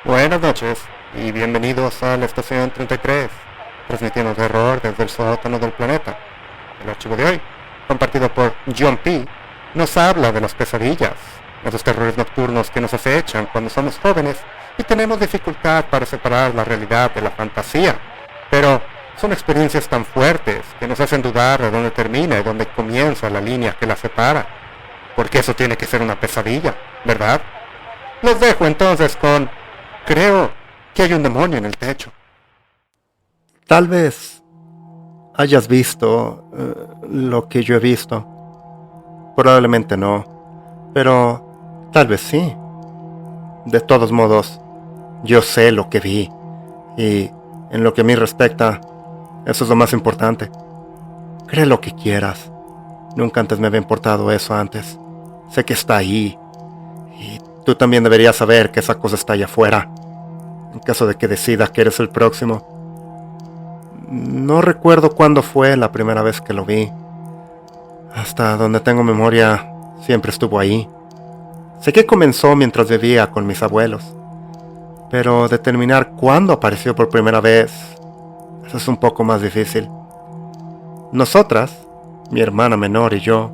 Buenas noches y bienvenidos a la estación 33, transmitiendo terror desde el sótano del planeta. El archivo de hoy, compartido por John P., nos habla de las pesadillas, esos terrores nocturnos que nos acechan cuando somos jóvenes y tenemos dificultad para separar la realidad de la fantasía. Pero son experiencias tan fuertes que nos hacen dudar de dónde termina y dónde comienza la línea que las separa. Porque eso tiene que ser una pesadilla, ¿verdad? Los dejo entonces con... Creo que hay un demonio en el techo. Tal vez hayas visto lo que yo he visto. Probablemente no, pero tal vez sí. De todos modos, yo sé lo que vi, y en lo que a mí respecta, eso es lo más importante. Cree lo que quieras. Nunca antes me había importado eso antes. Sé que está ahí, y tú también deberías saber que esa cosa está allá afuera, en caso de que decidas que eres el próximo. No recuerdo cuándo fue la primera vez que lo vi. Hasta donde tengo memoria, siempre estuvo ahí. Sé que comenzó mientras vivía con mis abuelos, pero determinar cuándo apareció por primera vez, eso es un poco más difícil. Nosotras, mi hermana menor y yo,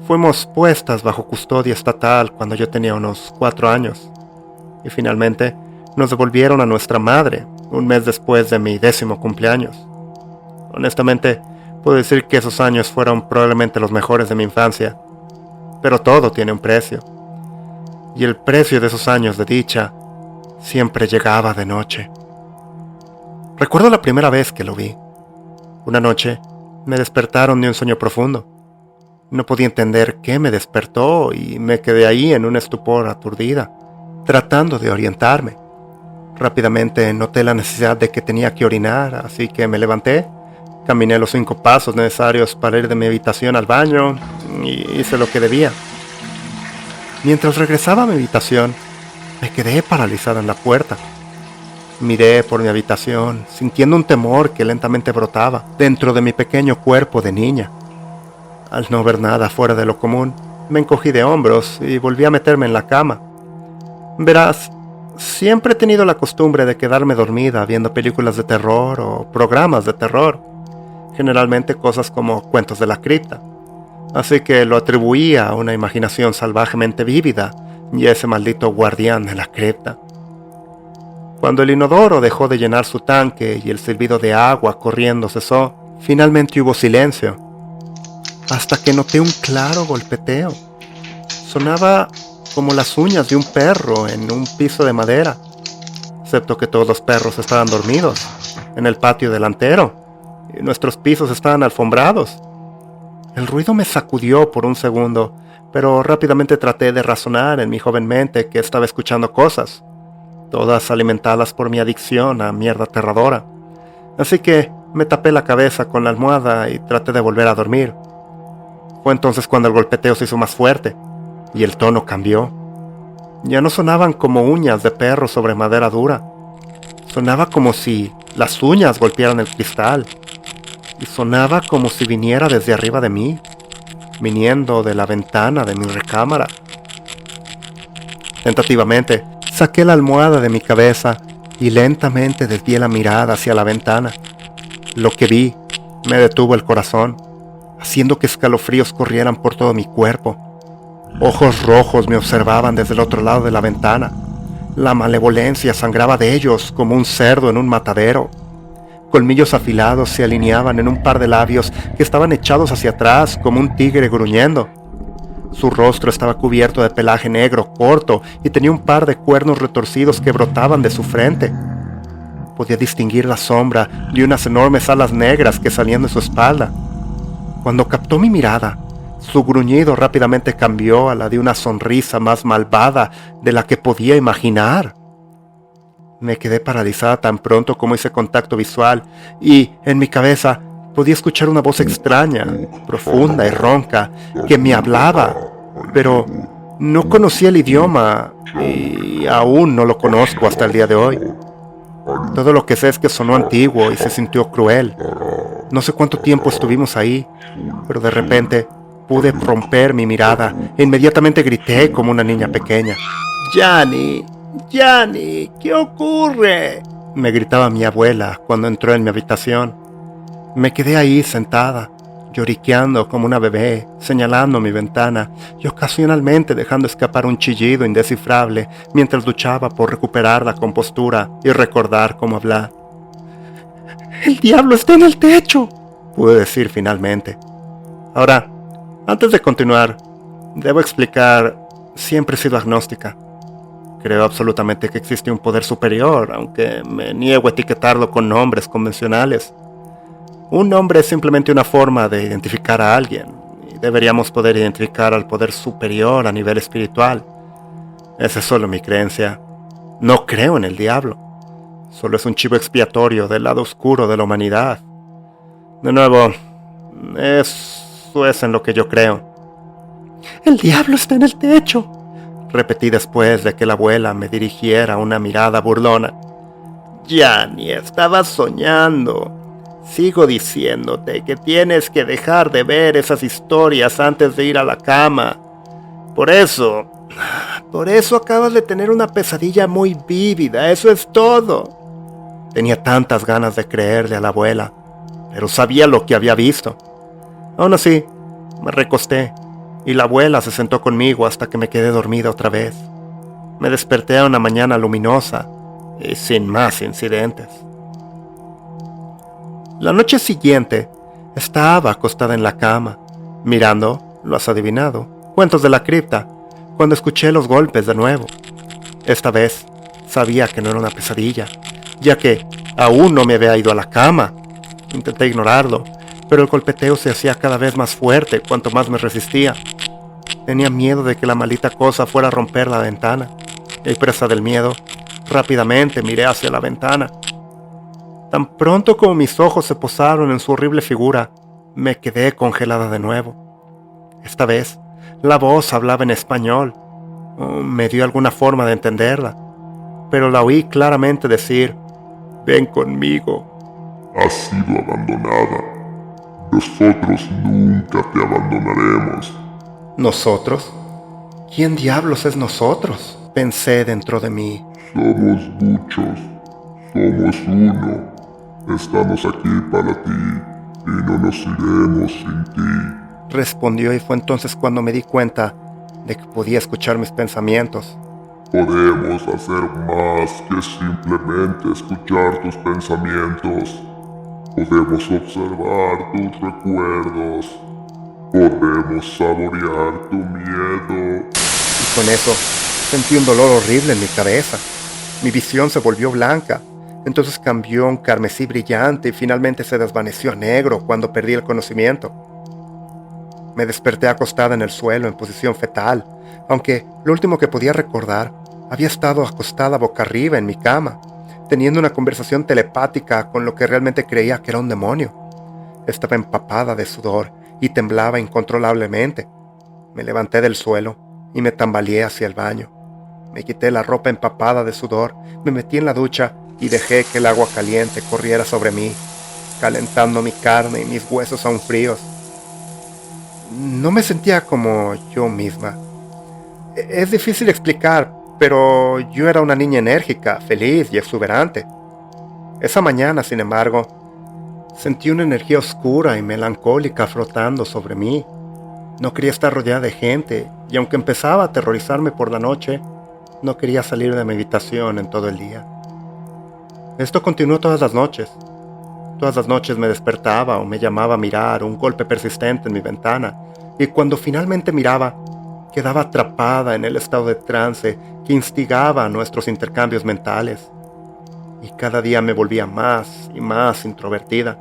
fuimos puestas bajo custodia estatal cuando yo tenía unos 4 años, y finalmente nos devolvieron a nuestra madre un mes después de mi 10º cumpleaños. Honestamente, puedo decir que esos años fueron probablemente los mejores de mi infancia, pero todo tiene un precio, y el precio de esos años de dicha siempre llegaba de noche. Recuerdo la primera vez que lo vi. Una noche me despertaron de un sueño profundo. No podía entender qué me despertó y me quedé ahí en un estupor aturdida, tratando de orientarme. Rápidamente noté la necesidad de que tenía que orinar, así que me levanté, caminé los 5 pasos necesarios para ir de mi habitación al baño y hice lo que debía. Mientras regresaba a mi habitación, me quedé paralizada en la puerta. Miré por mi habitación, sintiendo un temor que lentamente brotaba dentro de mi pequeño cuerpo de niña. Al no ver nada fuera de lo común, me encogí de hombros y volví a meterme en la cama. Verás, siempre he tenido la costumbre de quedarme dormida viendo películas de terror o programas de terror, generalmente cosas como Cuentos de la Cripta, así que lo atribuía a una imaginación salvajemente vívida y a ese maldito guardián de la cripta. Cuando el inodoro dejó de llenar su tanque y el silbido de agua corriendo cesó, finalmente hubo silencio, hasta que noté un claro golpeteo. Sonaba como las uñas de un perro en un piso de madera, excepto que todos los perros estaban dormidos en el patio delantero y nuestros pisos estaban alfombrados. El ruido me sacudió por un segundo, pero rápidamente traté de razonar en mi joven mente que estaba escuchando cosas, todas alimentadas por mi adicción a mierda aterradora. Así que me tapé la cabeza con la almohada y traté de volver a dormir. Fue entonces cuando el golpeteo se hizo más fuerte y el tono cambió. Ya no sonaban como uñas de perro sobre madera dura. Sonaba como si las uñas golpearan el cristal. Y sonaba como si viniera desde arriba de mí, viniendo de la ventana de mi recámara. Tentativamente, saqué la almohada de mi cabeza y lentamente desvié la mirada hacia la ventana. Lo que vi me detuvo el corazón, haciendo que escalofríos corrieran por todo mi cuerpo. Ojos rojos me observaban desde el otro lado de la ventana. La malevolencia sangraba de ellos como un cerdo en un matadero. Colmillos afilados se alineaban en un par de labios que estaban echados hacia atrás como un tigre gruñendo. Su rostro estaba cubierto de pelaje negro corto y tenía un par de cuernos retorcidos que brotaban de su frente. Podía distinguir la sombra de unas enormes alas negras que salían de su espalda. Cuando captó mi mirada, su gruñido rápidamente cambió a la de una sonrisa más malvada de la que podía imaginar. Me quedé paralizada tan pronto como hice contacto visual y, en mi cabeza, podía escuchar una voz extraña, profunda y ronca, que me hablaba, pero no conocía el idioma y aún no lo conozco hasta el día de hoy. Todo lo que sé es que sonó antiguo y se sintió cruel. No sé cuánto tiempo estuvimos ahí, pero de repente pude romper mi mirada e inmediatamente grité como una niña pequeña. ¡Jani! «Gianni, ¿qué ocurre?», me gritaba mi abuela cuando entró en mi habitación. Me quedé ahí sentada, lloriqueando como una bebé, señalando mi ventana y ocasionalmente dejando escapar un chillido indescifrable mientras luchaba por recuperar la compostura y recordar cómo hablar. «El diablo está en el techo», pude decir finalmente. Ahora, antes de continuar, debo explicar, siempre he sido agnóstica. Creo absolutamente que existe un poder superior, aunque me niego a etiquetarlo con nombres convencionales. Un nombre es simplemente una forma de identificar a alguien, y deberíamos poder identificar al poder superior a nivel espiritual. Esa es solo mi creencia. No creo en el diablo. Solo es un chivo expiatorio del lado oscuro de la humanidad. De nuevo, eso es en lo que yo creo. «El diablo está en el techo», repetí después de que la abuela me dirigiera una mirada burlona. «Gianni, estabas soñando. Sigo diciéndote que tienes que dejar de ver esas historias antes de ir a la cama. Por eso acabas de tener una pesadilla muy vívida, eso es todo». Tenía tantas ganas de creerle a la abuela, pero sabía lo que había visto. Aún así, me recosté y la abuela se sentó conmigo hasta que me quedé dormida otra vez. Me desperté a una mañana luminosa y sin más incidentes. La noche siguiente, estaba acostada en la cama, mirando, lo has adivinado, Cuentos de la Cripta, cuando escuché los golpes de nuevo. Esta vez, sabía que no era una pesadilla, ya que aún no me había ido a la cama. Intenté ignorarlo, pero el golpeteo se hacía cada vez más fuerte cuanto más me resistía. Tenía miedo de que la maldita cosa fuera a romper la ventana, y presa del miedo, rápidamente miré hacia la ventana. Tan pronto como mis ojos se posaron en su horrible figura, me quedé congelada de nuevo. Esta vez, la voz hablaba en español. Me dio alguna forma de entenderla, pero la oí claramente decir: «Ven conmigo. Has sido abandonada. Nosotros nunca te abandonaremos». ¿Nosotros? ¿Quién diablos es nosotros?, pensé dentro de mí. Somos muchos. Somos uno. Estamos aquí para ti y no nos iremos sin ti», respondió, y fue entonces cuando me di cuenta de que podía escuchar mis pensamientos. «Podemos hacer más que simplemente escuchar tus pensamientos. Podemos observar tus recuerdos. Podemos saborear tu miedo». Y con eso, sentí un dolor horrible en mi cabeza. Mi visión se volvió blanca. Entonces cambió a un carmesí brillante y finalmente se desvaneció a negro cuando perdí el conocimiento. Me desperté acostada en el suelo en posición fetal, aunque lo último que podía recordar, había estado acostada boca arriba en mi cama, teniendo una conversación telepática con lo que realmente creía que era un demonio. Estaba empapada de sudor y temblaba incontrolablemente. Me levanté del suelo y me tambaleé hacia el baño. Me quité la ropa empapada de sudor, me metí en la ducha y dejé que el agua caliente corriera sobre mí, calentando mi carne y mis huesos aún fríos. No me sentía como yo misma. Es difícil explicar, pero yo era una niña enérgica, feliz y exuberante. Esa mañana, sin embargo, sentí una energía oscura y melancólica flotando sobre mí. No quería estar rodeada de gente, y aunque empezaba a aterrorizarme por la noche, no quería salir de mi habitación en todo el día. Esto continuó todas las noches. Todas las noches me despertaba o me llamaba a mirar un golpe persistente en mi ventana, y cuando finalmente miraba, quedaba atrapada en el estado de trance que instigaba nuestros intercambios mentales. Y cada día me volvía más y más introvertida.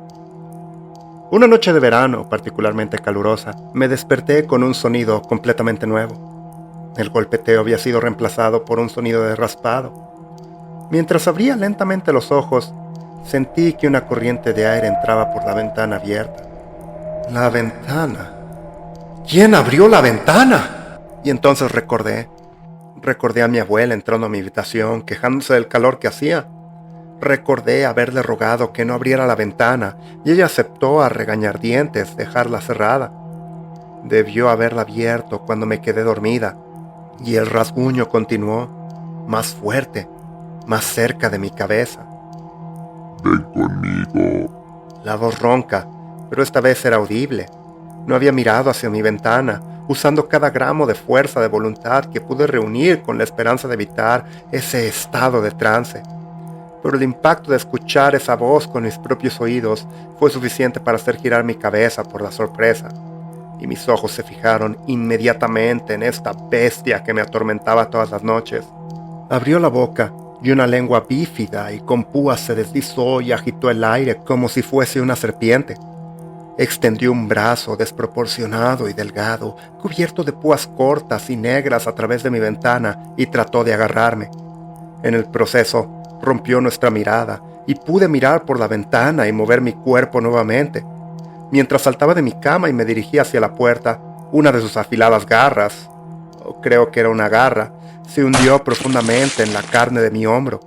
Una noche de verano particularmente calurosa, me desperté con un sonido completamente nuevo. El golpeteo había sido reemplazado por un sonido de raspado. Mientras abría lentamente los ojos, sentí que una corriente de aire entraba por la ventana abierta. La ventana. ¿Quién abrió la ventana? Y entonces recordé a mi abuela entrando a mi habitación, quejándose del calor que hacía. Recordé haberle rogado que no abriera la ventana, y ella aceptó a regañadientes dejarla cerrada. Debió haberla abierto cuando me quedé dormida, y el rasguño continuó. más fuerte, más cerca de mi cabeza. Ven conmigo. La voz ronca, pero esta vez era audible. No había mirado hacia mi ventana, usando cada gramo de fuerza de voluntad que pude reunir con la esperanza de evitar ese estado de trance. Pero el impacto de escuchar esa voz con mis propios oídos fue suficiente para hacer girar mi cabeza por la sorpresa, y mis ojos se fijaron inmediatamente en esta bestia que me atormentaba todas las noches. Abrió la boca y una lengua bífida y con púas se deslizó y agitó el aire como si fuese una serpiente. Extendió un brazo desproporcionado y delgado, cubierto de púas cortas y negras a través de mi ventana, y trató de agarrarme. En el proceso, rompió nuestra mirada y pude mirar por la ventana y mover mi cuerpo nuevamente. Mientras saltaba de mi cama y me dirigía hacia la puerta, una de sus afiladas garras, o creo que era una garra, se hundió profundamente en la carne de mi hombro.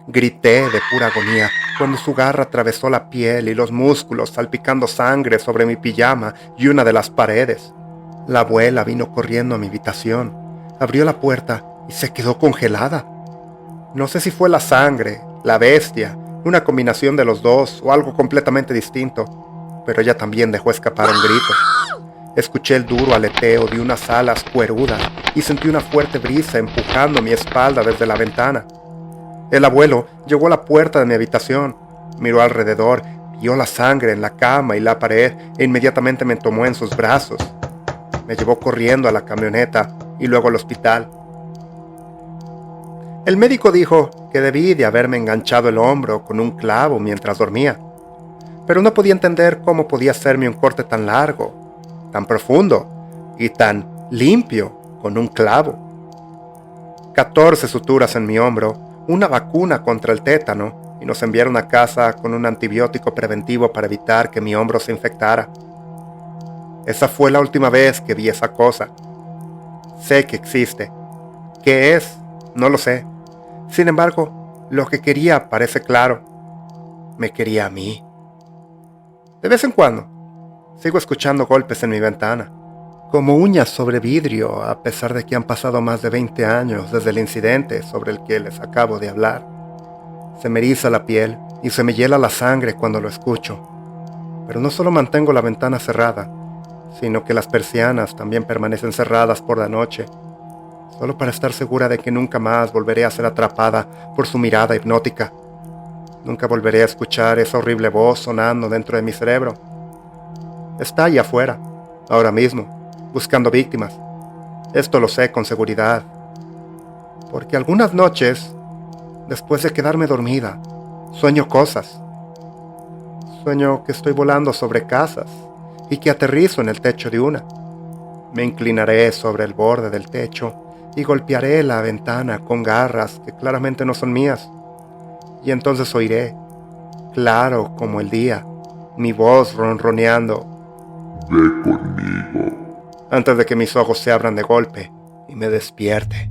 Grité de pura agonía cuando su garra atravesó la piel y los músculos, salpicando sangre sobre mi pijama y una de las paredes. La abuela vino corriendo a mi habitación, abrió la puerta y se quedó congelada. No sé si fue la sangre, la bestia, una combinación de los dos o algo completamente distinto, pero ella también dejó escapar un grito. Escuché el duro aleteo de unas alas cuerudas y sentí una fuerte brisa empujando mi espalda desde la ventana. El abuelo llegó a la puerta de mi habitación, miró alrededor, vio la sangre en la cama y la pared e inmediatamente me tomó en sus brazos. Me llevó corriendo a la camioneta y luego al hospital. El médico dijo que debí de haberme enganchado el hombro con un clavo mientras dormía, pero no podía entender cómo podía hacerme un corte tan largo, tan profundo y tan limpio con un clavo. 14 suturas en mi hombro, una vacuna contra el tétano y nos enviaron a casa con un antibiótico preventivo para evitar que mi hombro se infectara. Esa fue la última vez que vi esa cosa. Sé que existe. ¿Qué es? No lo sé. Sin embargo, lo que quería parece claro. Me quería a mí. De vez en cuando, sigo escuchando golpes en mi ventana, como uñas sobre vidrio, a pesar de que han pasado más de 20 años desde el incidente sobre el que les acabo de hablar. Se me eriza la piel y se me hiela la sangre cuando lo escucho. Pero no solo mantengo la ventana cerrada, sino que las persianas también permanecen cerradas por la noche, solo para estar segura de que nunca más volveré a ser atrapada por su mirada hipnótica. Nunca volveré a escuchar esa horrible voz sonando dentro de mi cerebro. Está allá afuera, ahora mismo, buscando víctimas. Esto lo sé con seguridad, porque algunas noches, después de quedarme dormida, sueño cosas. Sueño que estoy volando sobre casas y que aterrizo en el techo de una. Me inclinaré sobre el borde del techo y golpearé la ventana con garras que claramente no son mías. Y entonces oiré, claro como el día, mi voz ronroneando: Ve conmigo. antes de que mis ojos se abran de golpe y me despierte.